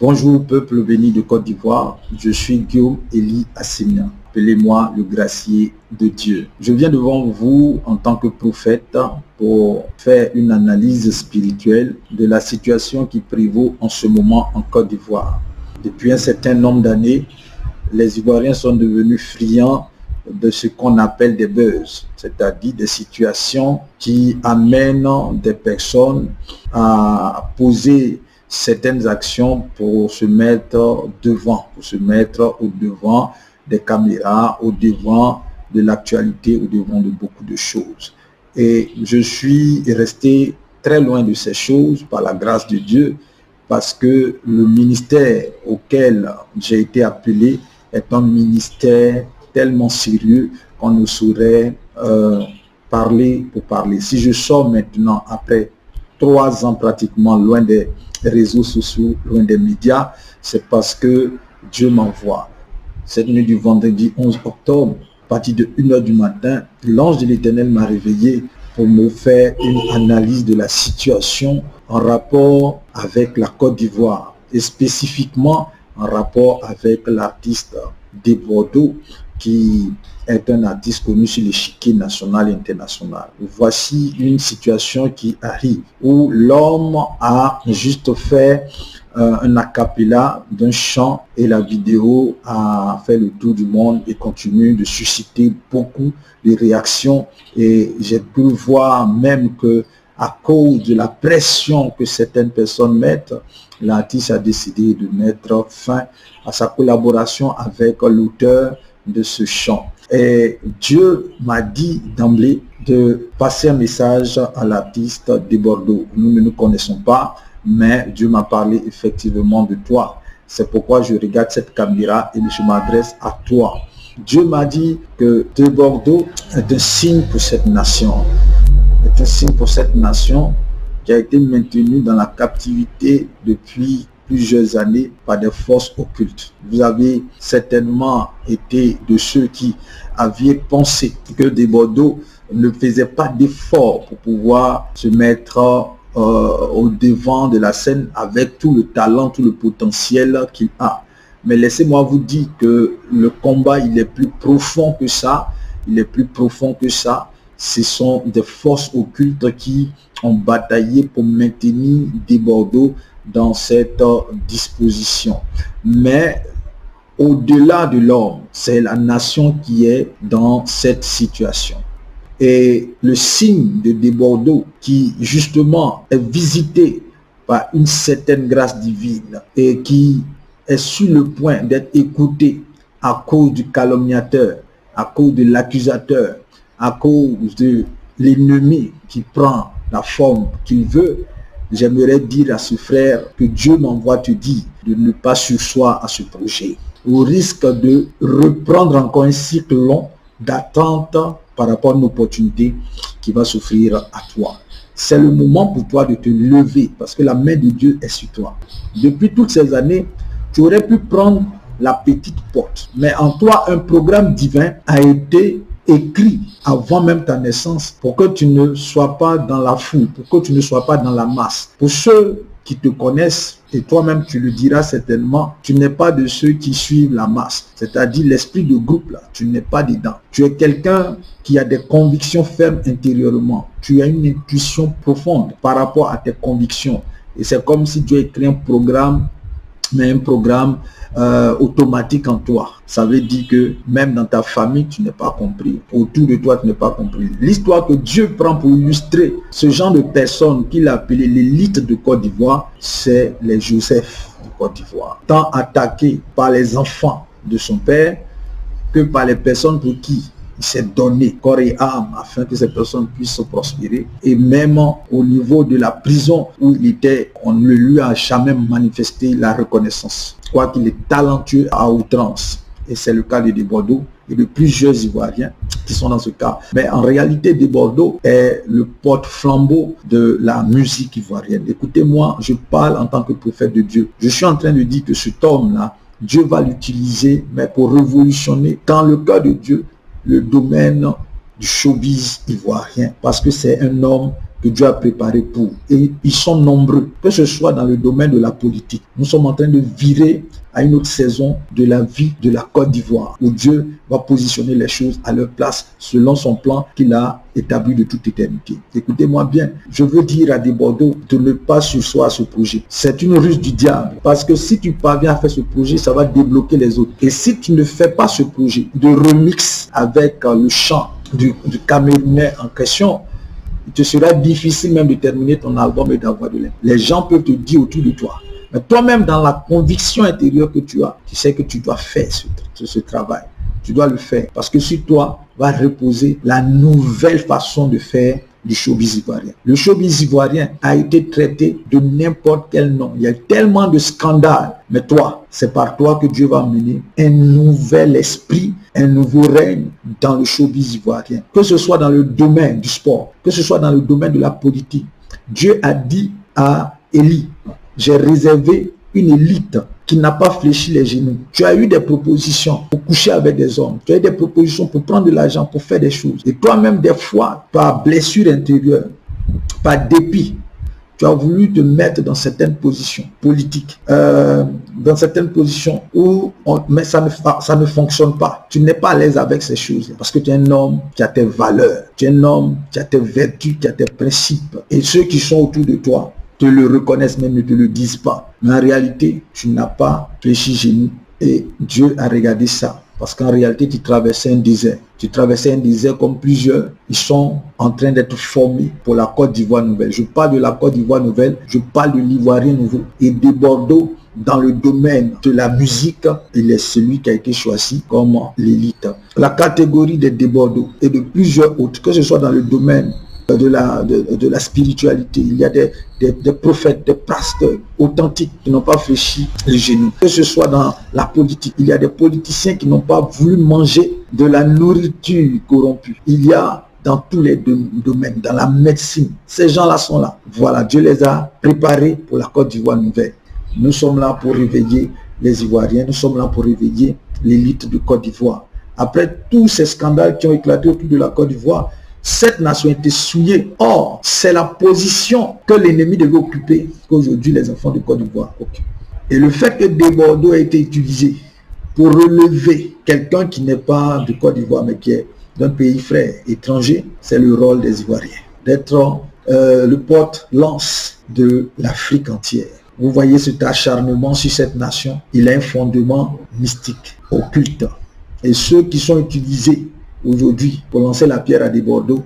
Bonjour peuple béni de Côte d'Ivoire, je suis Guillaume Élie Assémia. Appelez-moi le gracier de Dieu. Je viens devant vous en tant que prophète pour faire une analyse spirituelle de la situation qui prévaut en ce moment en Côte d'Ivoire. Depuis un certain nombre d'années, les Ivoiriens sont devenus friands de ce qu'on appelle des buzz, c'est-à-dire des situations qui amènent des personnes à poser certaines actions pour se mettre devant, au devant des caméras, au devant de l'actualité, au devant de beaucoup de choses. Et je suis resté très loin de ces choses par la grâce de Dieu, parce que le ministère auquel j'ai été appelé est un ministère tellement sérieux qu'on ne saurait parler pour parler. Si je sors maintenant, après 3 ans pratiquement loin des réseaux sociaux, loin des médias, c'est parce que Dieu m'envoie. Cette nuit du vendredi 11 octobre, à partir de 1h du matin, l'ange de l'Éternel m'a réveillé pour me faire une analyse de la situation en rapport avec la Côte d'Ivoire et spécifiquement en rapport avec l'artiste Desbordeaux, qui est un artiste connu sur l'échiquier national et international. Voici une situation qui arrive où l'homme a juste fait un a cappella d'un chant et la vidéo a fait le tour du monde et continue de susciter beaucoup de réactions. Et j'ai pu voir même que à cause de la pression que certaines personnes mettent, l'artiste a décidé de mettre fin à sa collaboration avec l'auteur de ce chant. Et Dieu m'a dit d'emblée de passer un message à l'artiste Desbordeaux. Nous ne nous connaissons pas, mais Dieu m'a parlé effectivement de toi. C'est pourquoi je regarde cette caméra et je m'adresse à toi. Dieu m'a dit que Desbordeaux est un signe pour cette nation. Est un signe pour cette nation qui a été maintenue dans la captivité depuis plusieurs années par des forces occultes. Vous avez certainement été de ceux qui avaient pensé que Desbordeaux ne faisait pas d'effort pour pouvoir se mettre au devant de la scène avec tout le talent, tout le potentiel qu'il a. Mais laissez-moi vous dire que le combat, il est plus profond que ça. Il est plus profond que ça. Ce sont des forces occultes qui ont bataillé pour maintenir Desbordeaux dans cette disposition. Mais au-delà de l'homme, c'est la nation qui est dans cette situation. Et le signe de Desbordeaux, qui justement est visité par une certaine grâce divine et qui est sur le point d'être écouté à cause du calomniateur, à cause de l'accusateur, à cause de l'ennemi qui prend la forme qu'il veut, j'aimerais dire à ce frère que Dieu m'envoie te dire de ne pas surseoir à ce projet, au risque de reprendre encore un cycle long d'attente par rapport à une opportunité qui va s'offrir à toi. C'est le moment pour toi de te lever parce que la main de Dieu est sur toi. Depuis toutes ces années, tu aurais pu prendre la petite porte, mais en toi, un programme divin a été écrit avant même ta naissance pour que tu ne sois pas dans la foule, pour que tu ne sois pas dans la masse. Pour ceux qui te connaissent, et toi-même tu le diras certainement, tu n'es pas de ceux qui suivent la masse, c'est-à-dire l'esprit de groupe là, tu n'es pas dedans. Tu es quelqu'un qui a des convictions fermes intérieurement, tu as une intuition profonde par rapport à tes convictions, et c'est comme si Dieu a écrit un programme, mais un programme automatique en toi. Ça veut dire que même dans ta famille, tu n'es pas compris. Autour de toi, tu n'es pas compris. L'histoire que Dieu prend pour illustrer ce genre de personnes qu'il a appelé l'élite de Côte d'Ivoire, c'est les Joseph de Côte d'Ivoire. Tant attaqués par les enfants de son père que par les personnes pour qui il s'est donné corps et âme afin que ces personnes puissent se prospérer. Et même au niveau de la prison où il était, on ne lui a jamais manifesté la reconnaissance. Quoi qu'il est talentueux à outrance. Et c'est le cas de Desbordeaux et de plusieurs Ivoiriens qui sont dans ce cas. Mais en réalité, Desbordeaux est le porte-flambeau de la musique ivoirienne. Écoutez-moi, je parle en tant que prophète de Dieu. Je suis en train de dire que cet homme-là, Dieu va l'utiliser, mais pour révolutionner dans le cas de Dieu, le domaine du showbiz ivoirien, parce que c'est un homme que Dieu a préparé pour. Et ils sont nombreux, que ce soit dans le domaine de la politique. Nous sommes en train de virer à une autre saison de la vie de la Côte d'Ivoire, où Dieu va positionner les choses à leur place selon son plan qu'il a établi de toute éternité. Écoutez-moi bien, je veux dire à des Bordeaux de ne pas sursoir à ce projet. C'est une ruse du diable, parce que si tu parviens à faire ce projet, ça va débloquer les autres. Et si tu ne fais pas ce projet de remix avec le chant du Camerounais en question, il te sera difficile même de terminer ton album et d'avoir de l'aide. Les gens peuvent te dire autour de toi. Mais toi-même, dans la conviction intérieure que tu as, tu sais que tu dois faire ce travail. Tu dois le faire. Parce que sur toi va reposer la nouvelle façon de faire du showbiz ivoirien. Le showbiz ivoirien a été traité de n'importe quel nom. Il y a tellement de scandales. Mais toi, c'est par toi que Dieu va mener un nouvel esprit, un nouveau règne dans le showbiz ivoirien. Que ce soit dans le domaine du sport, que ce soit dans le domaine de la politique. Dieu a dit à Élie, j'ai réservé une élite qui n'a pas fléchi les genoux. Tu as eu des propositions pour coucher avec des hommes. Tu as eu des propositions pour prendre de l'argent, pour faire des choses. Et toi-même, des fois, par blessure intérieure, par dépit, tu as voulu te mettre dans certaines positions politiques, dans certaines positions où mais ça ne fonctionne pas. Tu n'es pas à l'aise avec ces choses parce que tu es un homme qui a tes valeurs, tu es un homme qui a tes vertus, qui a tes principes. Et ceux qui sont autour de toi te le reconnaissent, même ne te le disent pas. Mais en réalité, tu n'as pas fléchi genoux. Et Dieu a regardé ça. Parce qu'en réalité, tu traversais un désert. Tu traversais un désert comme plusieurs. Ils sont en train d'être formés pour la Côte d'Ivoire nouvelle. Je parle de la Côte d'Ivoire nouvelle. Je parle de l'Ivoirien nouveau. Et des Bordeaux, dans le domaine de la musique, il est celui qui a été choisi comme l'élite. La catégorie des Bordeaux et de plusieurs autres, que ce soit dans le domaine de la spiritualité. Il y a des prophètes, des pasteurs authentiques qui n'ont pas fléchi les genoux. Que ce soit dans la politique, il y a des politiciens qui n'ont pas voulu manger de la nourriture corrompue. Il y a dans tous les domaines, dans la médecine. Ces gens-là sont là. Voilà, Dieu les a préparés pour la Côte d'Ivoire nouvelle. Nous sommes là pour réveiller les Ivoiriens. Nous sommes là pour réveiller l'élite de Côte d'Ivoire. Après tous ces scandales qui ont éclaté autour de la Côte d'Ivoire, cette nation a été souillée. Or, c'est la position que l'ennemi devait occuper qu'aujourd'hui les enfants de Côte d'Ivoire occupent. Et le fait que des Bordeaux a été utilisé pour relever quelqu'un qui n'est pas de Côte d'Ivoire, mais qui est d'un pays frère étranger, c'est le rôle des Ivoiriens. D'être le porte-lance de l'Afrique entière. Vous voyez cet acharnement sur cette nation, il a un fondement mystique, occulte. Et ceux qui sont utilisés aujourd'hui pour lancer la pierre à des Bordeaux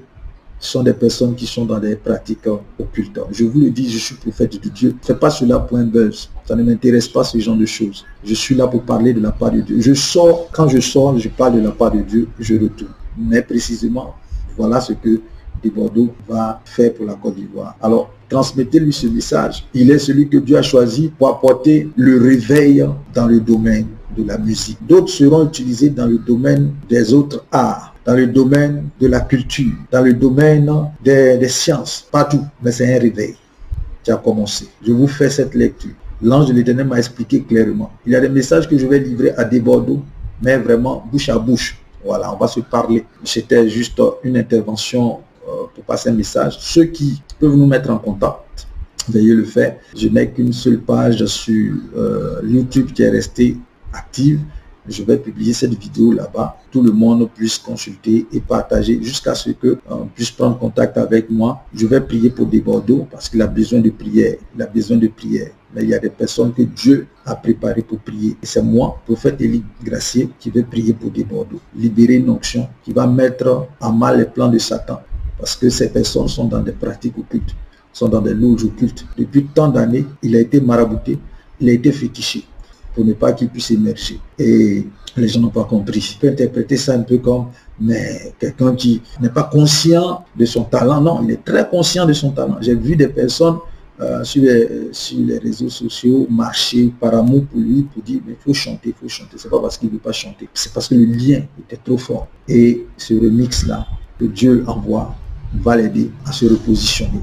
sont des personnes qui sont dans des pratiques occultes. Je vous le dis, je suis prophète de Dieu. Faites pas cela pour un buzz. Ça ne m'intéresse pas ce genre de choses. Je suis là pour parler de la part de Dieu. Je sors, quand je sors, je parle de la part de Dieu, je retourne. Mais précisément, voilà ce que des Bordeaux va faire pour la Côte d'Ivoire. Alors, transmettez-lui ce message. Il est celui que Dieu a choisi pour apporter le réveil dans le domaine de la musique. D'autres seront utilisés dans le domaine des autres arts, dans le domaine de la culture, dans le domaine des sciences, partout. Mais c'est un réveil qui a commencé. Je vous fais cette lecture. L'ange de l'Éternel m'a expliqué clairement. Il y a des messages que je vais livrer à des Bordeaux, mais vraiment bouche à bouche. Voilà, on va se parler. C'était juste une intervention pour passer un message. Ceux qui peuvent nous mettre en contact, veuillez le faire. Je n'ai qu'une seule page sur YouTube qui est restée active. Je vais publier cette vidéo là-bas. Tout le monde puisse consulter et partager jusqu'à ce qu'on puisse prendre contact avec moi. Je vais prier pour des Bordeaux parce qu'il a besoin de prière. Il a besoin de prière. Mais il y a des personnes que Dieu a préparées pour prier. Et c'est moi, prophète Élie Gracier, qui vais prier pour des Bordeaux. Libérer une onction qui va mettre à mal les plans de Satan. Parce que ces personnes sont dans des pratiques occultes, sont dans des loges occultes. Depuis tant d'années, il a été marabouté, il a été fétiché pour ne pas qu'il puisse émerger. Et les gens n'ont pas compris. On peut interpréter ça un peu comme mais quelqu'un qui n'est pas conscient de son talent. Non, il est très conscient de son talent. J'ai vu des personnes sur les réseaux sociaux marcher par amour pour lui, pour dire mais il faut chanter, il faut chanter. C'est pas parce qu'il ne veut pas chanter, c'est parce que le lien était trop fort. Et ce remix-là que Dieu envoie va l'aider à se repositionner.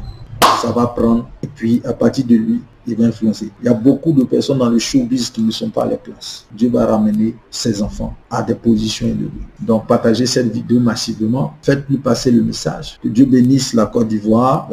Ça va prendre, et puis à partir de lui, il va influencer. Il y a beaucoup de personnes dans le showbiz qui ne sont pas à leur place. Dieu va ramener ses enfants à des positions élevées. Donc, partagez cette vidéo massivement. Faites-lui passer le message. Que Dieu bénisse la Côte d'Ivoire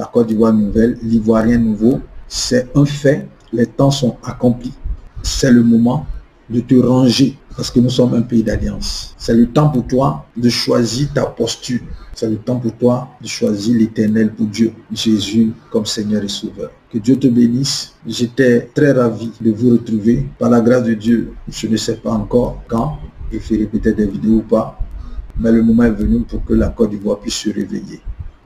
nouvelle, l'Ivoirien nouveau. C'est un fait. Les temps sont accomplis. C'est le moment de te ranger parce que nous sommes un pays d'alliance. C'est le temps pour toi de choisir ta posture. C'est le temps pour toi de choisir l'Éternel pour Dieu, Jésus comme Seigneur et Sauveur. Que Dieu te bénisse. J'étais très ravi de vous retrouver. Par la grâce de Dieu, je ne sais pas encore quand, et ferai peut-être des vidéos ou pas, mais le moment est venu pour que la Côte d'Ivoire puisse se réveiller.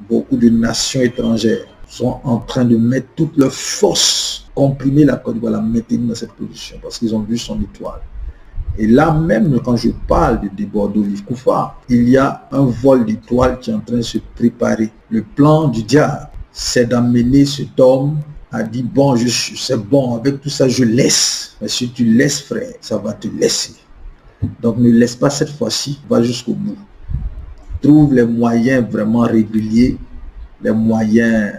Beaucoup de nations étrangères sont en train de mettre toutes leurs forces, comprimer la Côte d'Ivoire, la maintenir dans cette position, parce qu'ils ont vu son étoile. Et là même, quand je parle de Bordeaux Livre-Koufa, il y a un vol d'étoiles qui est en train de se préparer. Le plan du diable, c'est d'amener cet homme à dire, bon, c'est bon, avec tout ça, je laisse. Mais si tu laisses, frère, ça va te laisser. Donc ne laisse pas cette fois-ci, va jusqu'au bout. Trouve les moyens vraiment réguliers, les moyens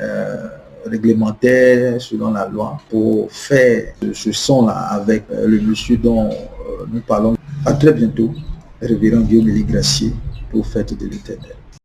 réglementaires selon la loi pour faire ce son-là avec le monsieur dont nous parlons. À très bientôt, révérend Guillaume Elie Gracier pour Fête de l'Éternel.